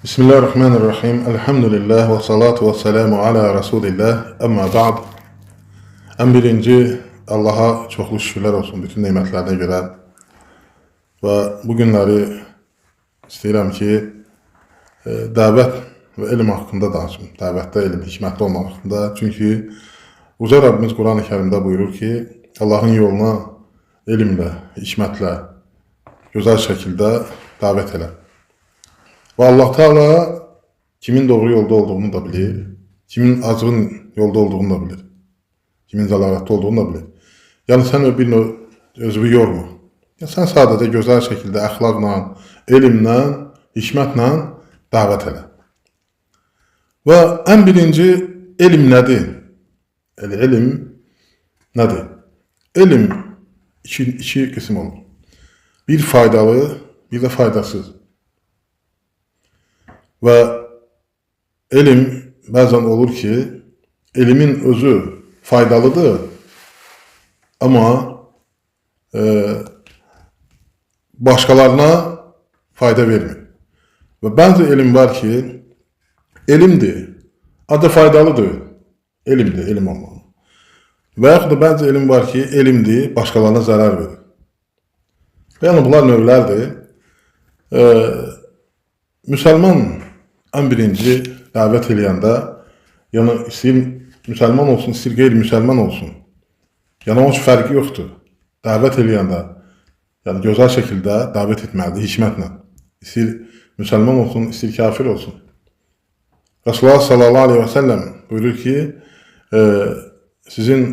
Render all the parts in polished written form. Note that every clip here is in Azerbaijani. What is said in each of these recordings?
Bismillahirrahmanirrahim. Elhamdülillah ve salatu ve selamu ala Resulillah. Amma ba'd. En birinci Allah'a çoxlu şükürlər olsun bütün nemətlərinə görə. Və bu günləri istəyirəm ki, dəvət və elm haqqında danışım. Dəvətdə elm, hikmətli olmaq haqqında. Çünki Uca Rabbimiz Quran-ı Kərimdə buyurur ki, Allahın yoluna elmlə, hikmətlə, gözəl şəkildə dəvət elə. Və Allah Teala kimin doğru yolda olduğunu da bilir, kimin azğın yolda olduğunu da bilir, kimin zəlalətli olduğunu da bilir. Yəni sən bir özünü yorma. Sən sadəcə gözəl şəkildə əxlaqla, elmlə, hikmətlə dəvət elə. Və ən birinci elm nədir? Elm nədir? Elm iki qism olur. Bir faydalı, bir də faydasız. Və elm bəzən olur ki, elmin özü faydalıdır, amma başqalarına fayda vermir. Və bəzi elm var ki, elmdir, adı faydalıdır, elmdir, elm olmalı. Və yaxud da bəzi elm var ki, elmdir, başqalarına zərər verir. Yəni bunlar növlərdir. Müsəlman ən birinci dəvət eləyəndə, yəni istəyir müsəlman olsun, istəyir qeyri-müsəlman olsun. Yəni onun fərqi yoxdur. Dəvət eləyəndə, yəni gözəl şəkildə dəvət etməlidir, hikmətlə. İstəyir müsəlman olsun, istəyir kafir olsun. Resulullah sallallahu aleyhi və səlləm buyurur ki, sizin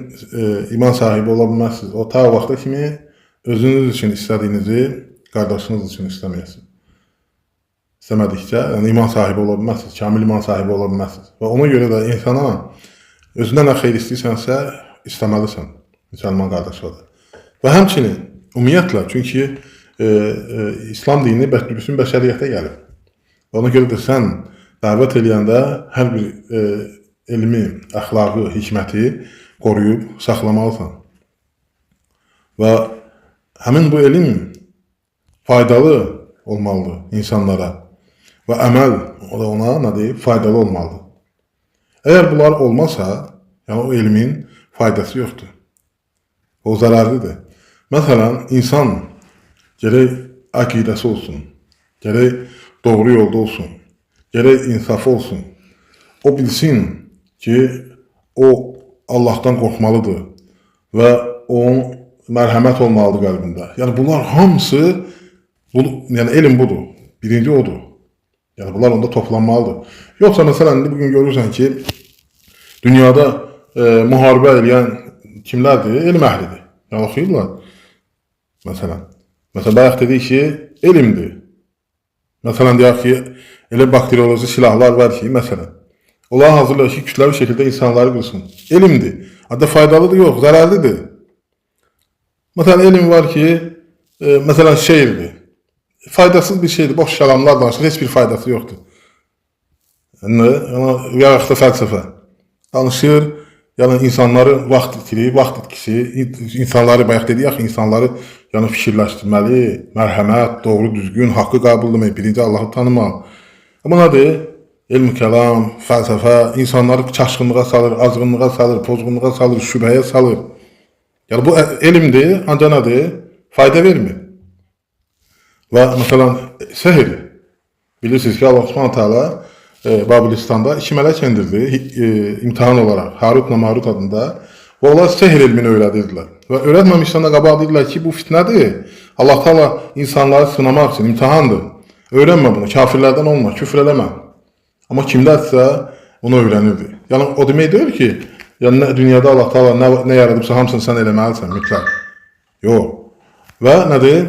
iman sahibi ola bilməzsiniz. O ta vaxta kimi özünüz üçün istədiyinizi qardaşınız üçün istəməyəsiniz. İstəmədikcə, yəni iman sahibi ola bilməzsiniz, kamil iman sahibi ola bilməzsiniz. Və ona görə də insana özündən nə xeyr istəyirsənsə, istəməlisən, müsəlman qardaşlardır. Və həmçinin, ümumiyyətlə, çünki İslam dini bütün bəşəriyyətə gəlir. Və ona görə də sən dəvət eləyəndə hər bir elmi, əxlaqı, hikməti qoruyub, saxlamalısan. Və həmin bu elm faydalı olmalıdır insanlara. Və əməl ona nədir? Faydalı olmalıdır. Əgər bunlar olmasa, yəni o elmin faydası yoxdur. O zərərlidir. Məsələn, insan gərək əqidəsi olsun, gərək doğru yolda olsun, gərək insafı olsun. O bilsin ki, o Allahdan qorxmalıdır və onun mərhəmət olmalıdır qəlbində. Yəni bunlar hamısı, yəni elm budur, birinci odur. Yəni bunlar onda toplanmalıdır. Yoxsa məsələn, bugün görürsən ki, dünyada müharibə eləyən kimlərdir? Elm əhlidir. Yəni oxuyurlar. Məsələn, bayaq dedik ki, elmdir. Məsələn, deyək ki, elə bakterioloji silahlar var ki, məsələn, onlar hazırlayır ki, kütləvi şəkildə insanları qırsın. Elmdir. Hatta faydalıdır, yox, zərərlidir. Məsələn, elm var ki, məsələn, şeirdir. Faydasız bir şeydir, boş kəlamlar danışır, heç bir faydası yoxdur. Yəni, yaxud da fəlsəfə. Danışır, yəni insanları vaxt itirir, vaxt itkisi, insanları, bayaq dedik axı, insanları yəni fikirləşdirməli, mərhəmət, doğru, düzgün, haqqı qəbulləmək, birinci Allahı tanımaq. Amma nədir? Elm, kəlam, fəlsəfə, insanları çaşqınlığa salır, azğınlığa salır, pozğunluğa salır, şübhəyə salır. Yəni bu elmdir, ancaq nədir? Fayda vermir. Və məsələn, səhir. Bilirsiniz ki, Allah Subhanahu Teala Babilistanda iki mələk endirdi imtihan olaraq, Harutla Marut adında. Və onlar səhir elmini öyrədirdilər. Və öyrətməmişdən də qabaq dedilər ki, bu fitnədir. Allah Teala insanları sınamaq üçün imtihandır. Öyrənmə bunu, kafirlərdən olma, küfr eləmə. Amma kimlərsə onu öyrənirdi. Yəni o demək deyil ki, yəni dünyada Allah Teala nə yaradıbsa hamısını sən eləməlisən, mütləq. Yox. Və nədir?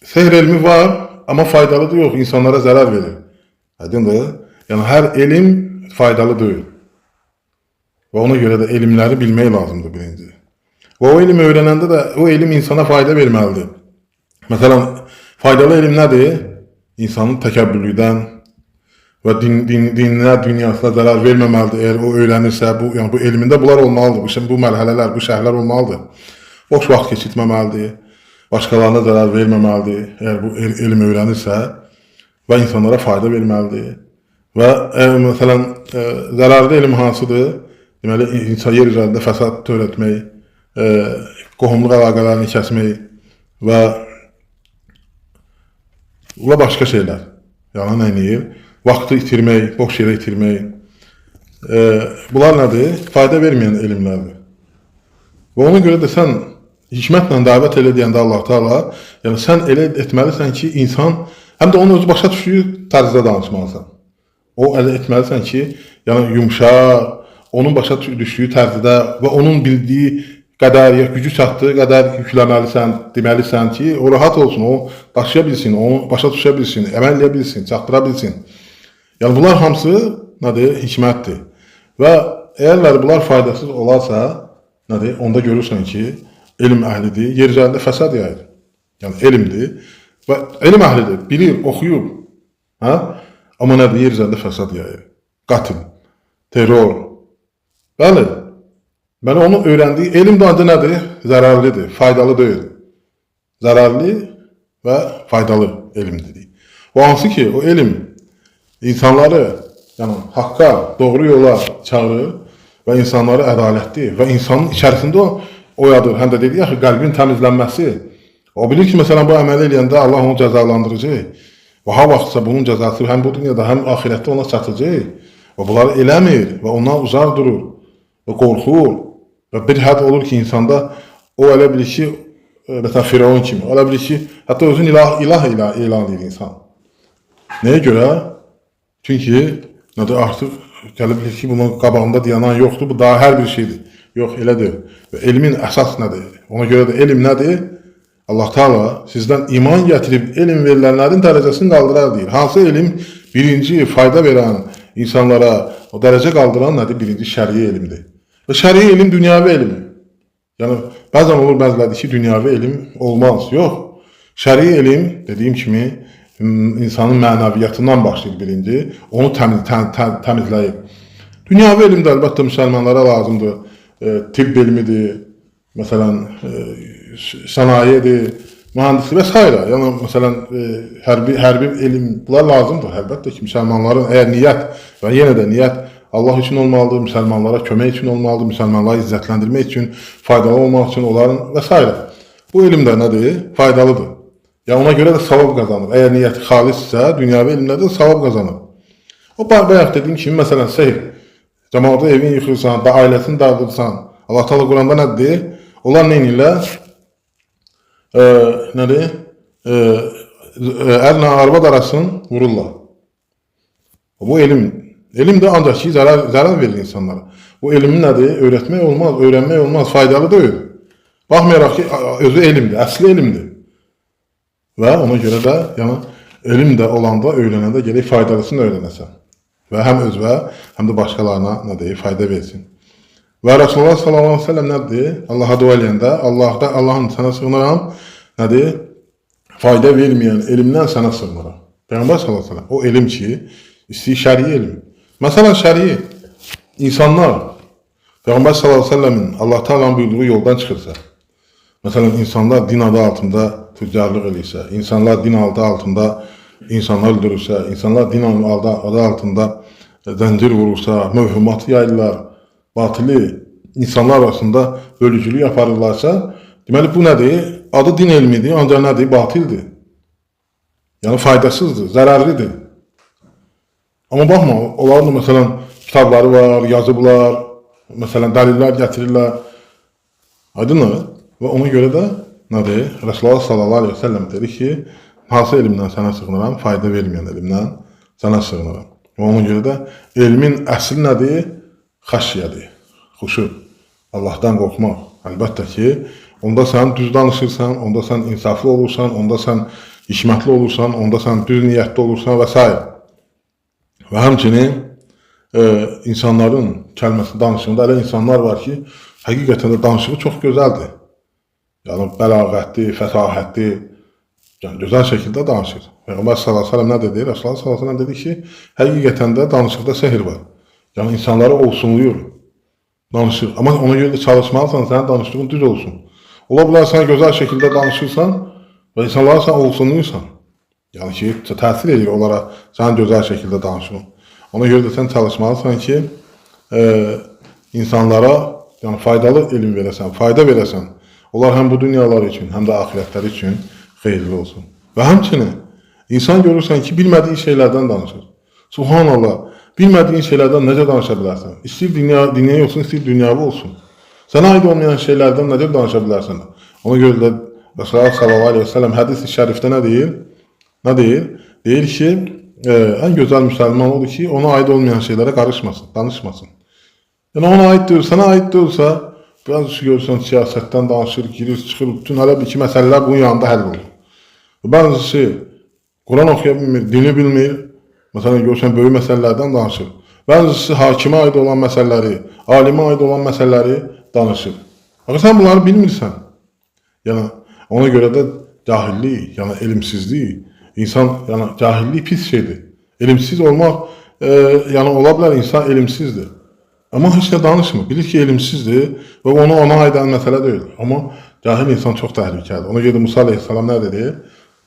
Sehr elmi var, amma faydalıdır yox, insanlara zərər verir. Aydındır? Yəni hər elm faydalı deyil. Və ona görə də elmləri bilmək lazımdır birinci. Və o elmi öyrənəndə də o elm insana fayda verməlidir. Məsələn, faydalı elm nədir? İnsanın təkəbbürlükdən və dininə, dünyasına zərər verməməlidir. Əgər o öyrənirsə, yəni bu elmində bunlar olmalıdır. Bu mərhələlər, bu şərhlər olmalıdır. Boş vaxt keçirtməməlidir. Başqalarına zərər verməməlidir, əgər bu elm öyrənirsə. və insanlara fayda verməlidir. Və məsələn, zərərli elm hansıdır? Deməli, insan yer üzərində fəsad törətmək, qohumluq əlaqələrini kəsmək və başqa şeylər. Yəni, nə eləyir? Vaxtı itirmək, boş yerə itirmək. Bunlar nədir? Fayda verməyən elmlərdir. Və ona görə də sən hikmətlə dəvət elə deyəndə Allah Teala, yəni sən elə etməlisən ki, insan, həm də onun özü başa düşdüyü tərzdə danışmalısan. O elə etməlisən ki, yəni yumşaq, onun başa düşdüyü tərzdə və onun bildiyi qədər, gücü çatdığı qədər yükləməlisən, deməlisən ki, o rahat olsun, o daşıya bilsin, onu başa düşə bilsin, əməl edə bilsin, çatdıra bilsin. Yəni bunlar hamısı nədir? Hikmətdir. Və əgər bunlar faydasız olarsa, nədir? Onda görürsən ki, elm əhlidir, yer üzərində fəsad yayır. Yəni elmdir və elm əhlidir, bilir, oxuyub. Hə? Amma nədir? Yer üzərində fəsad yayır. Qatl, terror. Bəli. Bəli, onun öyrəndiyi elm də ancaq nədir? Zərərlidir, faydalı deyil. Zərərli və faydalı elmdir. O hansı ki, o elm insanları yəni, haqqa, doğru yola çağırır və insanları ədalətli və insanın içərisində oyadır. Həm də dedik ya, qəlbin təmizlənməsi. O bilir ki, məsələn, bu əməli eləyəndə Allah onu cəzalandıracaq. Və ha vaxtsa bunun cəzası həm bu dünyada, həm axirətdə ona çatacaq. Və bunları eləmir və ondan uzaq durur və qorxur. Və bir hədd olur ki, insanda o elə bilir ki, məsələn, Firavun kimi, elə bilir ki, hətta özün ilah elan edir insan. Nəyə görə? Çünki artıq gələ bilir ki, bunun qabağında dayanan yoxdur, bu daha hər bir şeydir. Yox, elə deyil. Və elmin əsas nədir? Ona görə də elm nədir? Allah Teala sizdən iman gətirib elm verilənlərin dərəcəsini qaldırar deyir. Hansı elm birinci fayda verən insanlara o dərəcə qaldıran nədir? Birinci şəriə elmdir. Və şəriə elm dünyavi elm. Yəni, bəzən olur bəzilərdir ki, dünyavi elm olmaz. Yox. Şəriə elm, dediyim kimi, insanın mənəviyyatından başlayır birinci, onu təmizləyib. Dünyavi elm də əlbəttə müsəlmanlara lazımdır. Tibb elmidir, məsələn, sənayedir, mühəndislik və s. Yəni, məsələn, hərbi elm, bunlar lazımdır. Əlbəttə ki, müsəlmanların əgər niyyət və yenə də niyyət Allah üçün olmalıdır, müsəlmanlara kömək üçün olmalıdır, müsəlmanları izzətləndirmək üçün, faydalı olmaq üçün onların və s. Bu elm də nədir? Faydalıdır. Yəni, ona görə də savab qazanır. Əgər niyyəti xalissə, dünyavi elmlərdə savab qazanır. O, bayaq dediyim kimi, məsələn, sehir. Cəmaatda evin yıxırsan, ailəsini dağıdırsan. Allah Teala Quranda nədir? Onlar nə edirlər? Nədir? Ərlə arvad arasını vururlar. Bu elm. Elm də ancaq ki, zərər verir insanlara. Bu elmin nədir? Öyrətmək olmaz, öyrənmək olmaz, faydalı deyil. Baxmayaraq ki, özü elmdir, əsli elmdir. Və ona görə də, yəni, elm də olanda, öyrənəndə gələk faydalısını öyrənəsən. Və həm özvə, həm də başqalarına nədir, fayda versin. Və Rasulullah sallallahu aleyhi ve sellem nədir? Allaha dua eləyəndə, Allahın sənə sığınıram, nədir? Fayda verməyən elmdən sənə sığınıram. Peyğəmbər sallallahu aleyhi ve sellem, o elm ki, istəyir şəriə elm. Məsələn, şəriə, insanlar, Peyğəmbər sallallahu aleyhi ve sellemin Allah Teala'nın buyurduğu yoldan çıxırsa, məsələn, insanlar din adı altında tüccarlıq edirsə, insanlar din adı altında insanlar öldürürsə, insanlar din adı altında zəncir vurursa, mövhumat yayırlar, batili insanlar arasında bölücülük yaparırlarsa, deməli bu nədir? Adı din elmidir, ancaq nədir? Batildir. Yəni faydasızdır, zərərlidir. Amma baxma, onların da məsələn kitabları var, yazıblar, məsələn dəlillər gətirirlər. Aydınlar. Və ona görə də nədir? Rasulullah sallallahu aleyhi ve sellem dedi ki, hansı elmdən sənə sığınıram? Fayda verməyən elmdən sənə sığınıram. Və ona görə də elmin əsli nədir? Xəşyədir, xuşu, Allahdan qorxmaq. Əlbəttə ki, onda sən düz danışırsan, onda sən insaflı olursan, onda sən hikmətli olursan, onda sən düz niyyətli olursan və s. Və həmçinin insanların kəlməsi danışığında elə insanlar var ki, həqiqətən də danışığı çox gözəldir. Yəni, bəlağətli, fəsahətli, yəni gözəl şəkildə danışır. Peyğəmbər sallallahu aleyhi ve sellem nə dedi? Rasulullah sallallahu aleyhi ve sellem dedi ki, həqiqətən də danışıqda sehir var. Yəni, insanları olsunluyur, danışır. Amma ona görə də çalışmalısan, sənin danışdığın düz olsun. Ola bilər, sən gözəl şəkildə danışırsan və insanları sən olsunluyursan. Yəni ki, təsir edir onlara sən gözəl şəkildə danışın. Ona görə də sən çalışmalısan ki, insanlara yəni faydalı elm verəsən, fayda verəsən. Onlar həm bu dünyalar üçün, həm də axirətləri üçün xeyirli olsun. Və həmçinin insan görürsən ki, bilmədiyin şeylərdən danışır. Subhanallah, bilmədiyin şeylərdən necə danışa bilərsən? İstəyir dünya olsun, istəyir dünyavi olsun. Sənə aid olmayan şeylərdən necə danışa bilərsən? Ona görə də Resulullah sallallahu aleyhi ve sellem hədis-i şərifdə nə deyir? Nə deyir? Deyir ki, ən gözəl müsəlman odur ki, ona aid olmayan şeylərə qarışmasın, danışmasın. Yəni ona aid deyil, sənə aid deyilsə, bəzisi görürsən siyasətdən danışır, girir, çıxır, bütün hələ bir iki məsələlər bunun yanında həll olur. Bəzisi Quran oxuya bilmir, dini bilmir, məsələn görürsən böyük məsələlərdən danışır. Bəzisi hakimə aid olan məsələləri, alimə aid olan məsələləri danışır. Axı sən bunları bilmirsən. Yəni ona görə də cahillik, yəni elmsizlik, insan, yəni cahillik pis şeydir. Elmsiz olmaq, yəni ola bilər insan elmsizdir. Amma heç nə danışmır. Bilir ki, elmsizdir və ona aid məsələ deyil. Amma cahil insan çox təhlükəlidir. Ona görə Musa aleyhissalam nə dedi?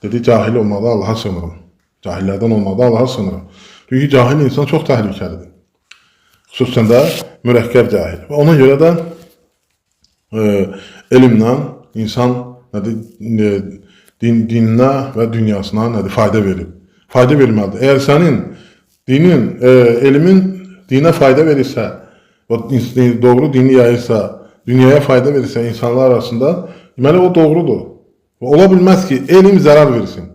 Dedi, cahil olmaqda Allaha sığınırım. Cahillərdən olmaqda Allaha sığınırım. Çünki cahil insan çox təhlükəlidir. Xüsusən də mürəkkəb cahil. Və ona görə də elmlə insan dininə və dünyasına fayda verir. Fayda verməlidir. Əgər sənin dinin, elmin dinə fayda verirsə, doğru dini yayırsa, dünyaya fayda verirsə insanlar arasında, deməli o doğrudur. Ola bilməz ki, elm zərər versin.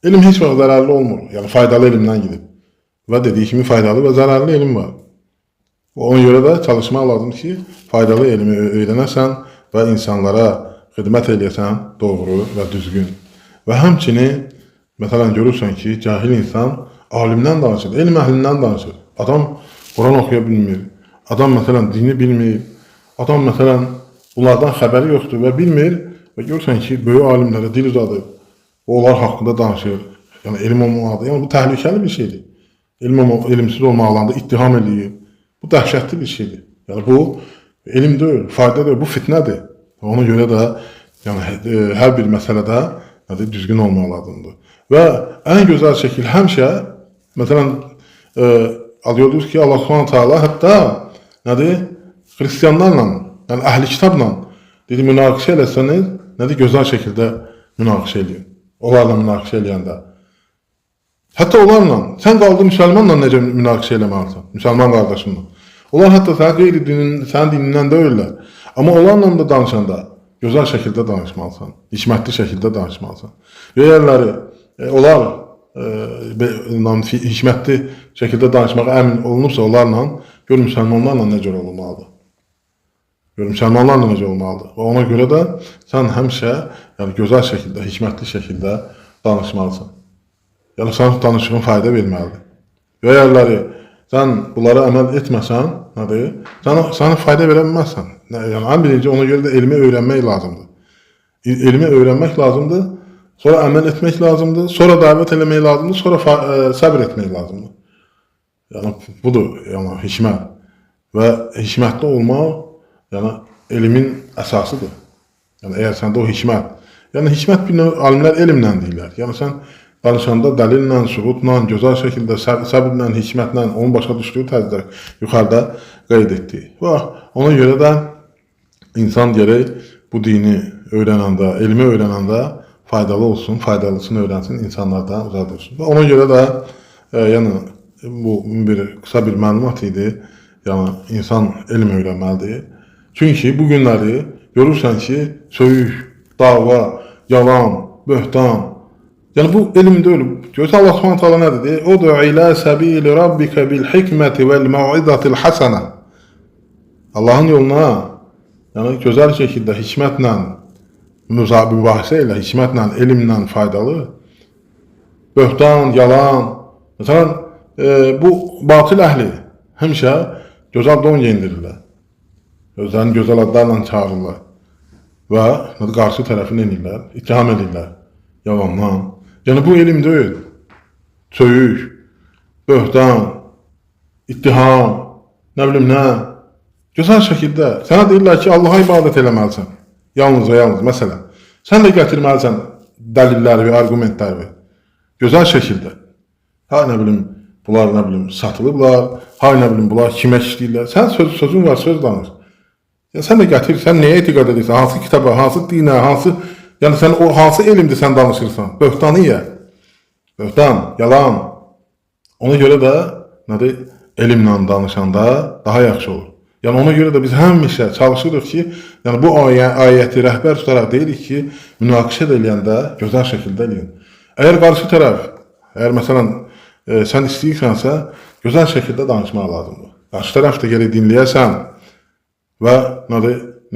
Elm heç vaxt zərərli olmur. Yəni faydalı elmdən gidib. Və dediyi kimi faydalı və zərərli elm var. Ona görə də çalışmaq lazımdır ki, faydalı elmi öyrənəsən və insanlara xidmət eləyəsən doğru və düzgün. Və həmçinin, məsələn, görürsən ki, cahil insan alimdən danışır, elm əhlindən danışır. Adam Quran oxuya bilmir, adam məsələn dini bilmir, adam məsələn bunlardan xəbəri yoxdur və bilmir və görürsən ki, böyük alimlərə dil uzadır, onlar haqqında danışır, yəni elm olmalıdır. Yəni bu təhlükəli bir şeydir. Elmsiz olmaqlarında ittiham eləyir. Bu dəhşətli bir şeydir. Yəni bu elm deyil, fayda deyil, bu fitnədir. Ona görə də yəni hər bir məsələdə düzgün olmaq lazımdır. Və ən gözəl şəkil həmişə məsələn alıyoruz ki, Allah Subhanahu Taala hətta nədir? Xristianlarla, yəni əhli kitabla dedi münaqişə eləsəniz, nədir? Gözəl şəkildə münaqişə eləyin. Onlarla münaqişə eləyəndə. Hətta onlarla, sən qaldı müsəlmanla necə münaqişə eləməlisən? Müsəlman qardaşınla. Onlar hətta sənin dinindən deyirlər. Amma onlarla da danışanda gözəl şəkildə danışmalısan, hikmətli şəkildə danışmalısan. Və yerləri, onlar hikmətli şəkildə danışmağa əmin olunursa onlarla, gör müsəlmanlarla necə olmalıdır. Gör müsəlmanlarla necə olmalıdır. Və ona görə də sən həmişə yəni, gözəl şəkildə, hikmətli şəkildə danışmalısan. Yəni, sən danışığın fayda verməlidir. Və yerləri, sən bunlara əməl etməsən, sənə fayda verə bilməzsən. Yəni, ən birinci ona görə də elmi öyrənmək lazımdır. Elmi öyrənmək lazımdır. Sonra əməl etmək lazımdır, sonra dəvət eləmək lazımdır, sonra səbr etmək lazımdır. Yəni, budur, yəni, hikmət. Və hikmətli olmaq, yəni, elmin əsasıdır. Yəni, əgər səndə o hikmət. Yəni, hikmət bir növ alimlər elmlə deyirlər. Yəni, sən danışanda dəlillə, sübutla, gözəl şəkildə, səbirlə, hikmətlə, onun başa düşdüyü tərzdə yuxarıda qeyd etdik. Və ona görə də insan gərək bu dini öyrənəndə, elmi öyrənəndə faydalı olsun, faydalısını öyrənsin, insanlardan uzaq dursun. Və ona görə də, yəni, bu qısa bir məlumat idi, yəni, insan elm öyrənməlidir. Çünki bu günləri görürsən ki, söyüş, dava, yalan, böhtan, yəni bu elm deyil. Görürsən, Allah Subhanahu Taala nə dedi? Udu ilə səbili rabbikə bil hikməti vəl məuizatil hasanə. Allahın yoluna, yəni, gözəl şəkildə, hikmətlə, mübahisə ilə, hikmətlə, elmlə faydalı, böhtan, yalan, məsələn, bu batil əhli həmişə gözəl don geyindirirlər, özlərini gözəl adlarla çağırırlar və qarşı tərəfini edirlər, ittiham edirlər, yalandan. Yəni bu elm deyil, söyüş, böhtan, ittiham, nə bilim nə, gözəl şəkildə, sənə deyirlər ki, Allaha ibadət eləməlisən. Yalnız və yalnız, məsələn, sən də gətirməlisən dəlilləri və argumentləri. Gözəl şəkildə. Ha nə bilim, bunlar nə bilim satılıblar, ha nə bilim bunlar kimə işləyirlər. Sən sözün var, söz danış. Ya sən də gətir, sən nəyə etiqad edirsən? Hansı kitaba, hansı dinə, hansı yəni sən o hansı elmdir sən danışırsan? Böhtanı ye. Böhtan, yalan. Ona görə də nədir? Elmlə danışanda daha yaxşı olur. Yəni ona görə də biz həmişə çalışırıq ki, yəni bu ayəti rəhbər tutaraq deyirik ki, münaqişə edəndə gözəl şəkildə eləyin. Əgər qarşı tərəf, əgər məsələn sən istəyirsənsə, gözəl şəkildə danışmaq lazımdır. Qarşı tərəf də gərək dinləyəsən və nə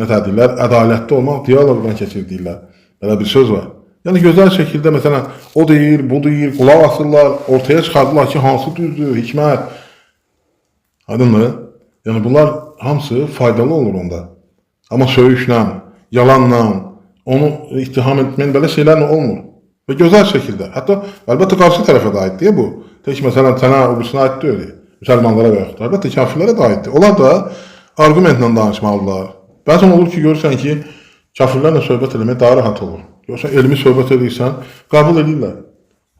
deyirlər, ədalətli olmaq dialoqdan keçir deyirlər. Belə bir söz var. Yəni gözəl şəkildə məsələn o deyir, bu deyir, qulaq asırlar, ortaya çıxardılar ki, hansı düzdür, hikmət. Aydındır? Yəni bunlar hamısı faydalı olur onda. Amma söyüşlə, yalanla, onu ittiham etməyin belə şeylərlə olmur. Və gözəl şəkildə. Hətta əlbəttə qarşı tərəfə də aiddir bu. Tək məsələn sənə o birisine aid deyil. Müsəlmanlara və yaxud. Əlbəttə kafirlərə də aiddir. Onlar da argumentlə danışmalıdırlar. Bəzən olur ki, görürsən ki, kafirlərlə söhbət eləmək daha rahat olur. Görürsən elmi söhbət edirsən, qəbul edirlər.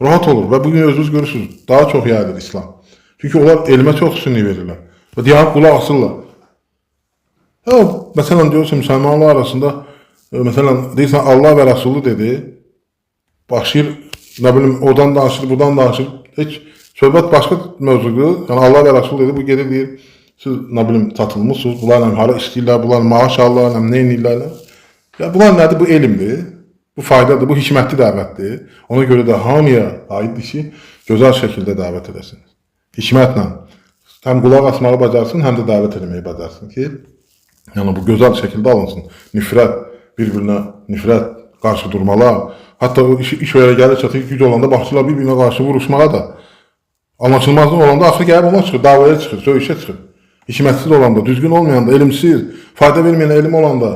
Rahat olur və bugün özünüz görürsünüz, daha çox yayılır İslam. Çünki onlar elmə çox üstünlük verirlər. Və deyən qulaq asırlar. Məsələn diyorsun müsəlmanlar arasında məsələn deyirsən Allah və Rasulü dedi. Başlayır, nə bilim, oradan danışır, buradan danışır. Heç söhbət başqa mövzudur. Yəni Allah və Rasul dedi, bu gedir deyir. Siz nə bilim satılmışsınız, bunlarla hara istəyirlər, bunlar maaş alırlar, nə edirlər. Ya bunlar nədir? Bu elmdir. Bu faydadır, bu hikmətli dəvətdir. Ona görə də hamıya aiddir ki, gözəl şəkildə dəvət edəsiniz. Hikmətlə. Həm qulaq asmağı bacarsın, həm də dəvət etməyi bacarsın ki, yəni bu gözəl şəkildə alınsın. Nifrət, bir-birinə nifrət, qarşı durmalar. Hətta o iş öyle gəlir, çatır, güc olanda başlayırlar bir-birinə qarşı vuruşmağa da. Anlaşılmazlıq olanda axı gəlib ona çıxır, davaya çıxır, söyüşə çıxır. Hikmətsiz olanda, düzgün olmayanda, elmsiz, fayda verməyən elm olanda.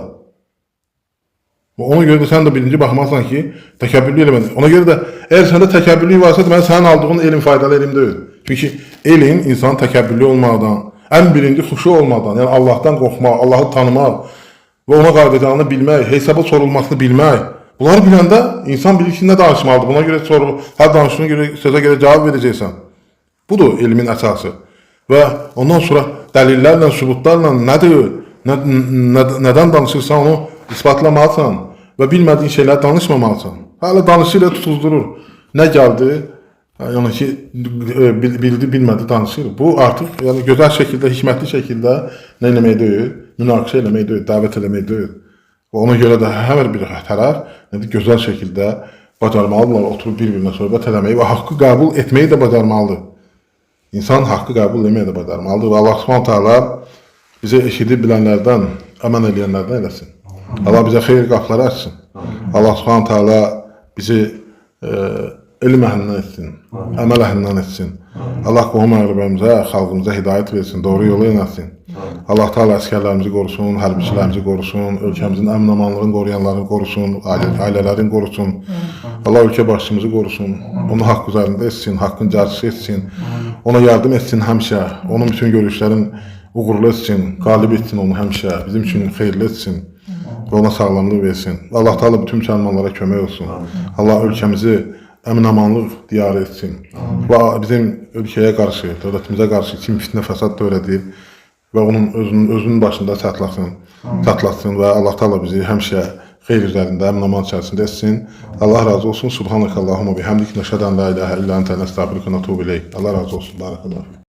Ona görə də sən də birinci baxmalısan ki, təkəbbürlü eləmədir. Ona görə də əgər səndə təkəbbürlük varsa, deməli sənin aldığın elm faydalı elm deyil. Çünki elm insanın təkəbbürlü olmadan, ən birinci xuşu olmadan, yəni Allahdan qorxmaq, Allahı tanımaq və ona qayıdacağını bilmək, hesaba sorulmasını bilmək. Bunları biləndə insan bilir ki, nə danışmalıdır. Buna görə sorğu, hər danışdığına görə, sözə görə cavab verəcəksən. Budur elmin əsası. Və ondan sonra dəlillərlə, sübutlarla nədir, nədən danışırsan onu ispatlamalısan və bilmədiyin şeylər danışmamalısan. Hələ danışıyla tutuzdurur. Nə gəldi? Yəni ki, bildi, bilmədi, danışır. Bu artıq yəni, gözəl şəkildə, hikmətli şəkildə nə eləmək deyil, münaqişə eləmək deyil, dəvət eləmək deyil. Və ona görə də hər bir tərəf gözəl şəkildə bacarmalıdırlar, oturub bir-birinə söhbət eləməyi və haqqı qəbul etməyi də bacarmalıdır. İnsan haqqı qəbul etməyi də bacarmalıdır və Allah Subhanahu taala bizi eşidib bilənlərdən, əməl edənlərdən eləsin. Allah bizə xeyir qapıları açsın. Allah Subhanahu taala bizi elm əhlindən etsin, əməl əhlindən etsin. Allah qohum əqrəbimizə, xalqımıza hidayət versin, doğru yola yönəltsin. Allah Teala əsgərlərimizi qorusun, hərbiçilərimizi qorusun, ölkəmizin əmin-amanlığını qoruyanların qorusun, ailələrin qorusun. Allah ölkə başçımızı qorusun, onu haqq üzərində etsin, haqqın cərçisi etsin, ona yardım etsin həmişə, onun bütün görüşlərin uğurlu etsin, qalib etsin onu həmişə, bizim üçün xeyirli etsin və ona sağlamlıq versin. Allah Teala bütün müsəlmanlara kömək olsun. Allah ölkəmizi əmin-amanlıq diyarı etsin və bizim ölkəyə qarşı, dövlətimizə qarşı kim fitnə fəsad törədir və onun özünün başında çatlasın və Allah Teala bizi həmişə xeyir üzərində, əmin-aman içərisində etsin. Allah razı olsun. Subhanakallahumma bihamdik, nəşhədən la ilahə illə entə, nəstəğfiruka və nətubu ileyk. Allah razı olsun. Barakallah.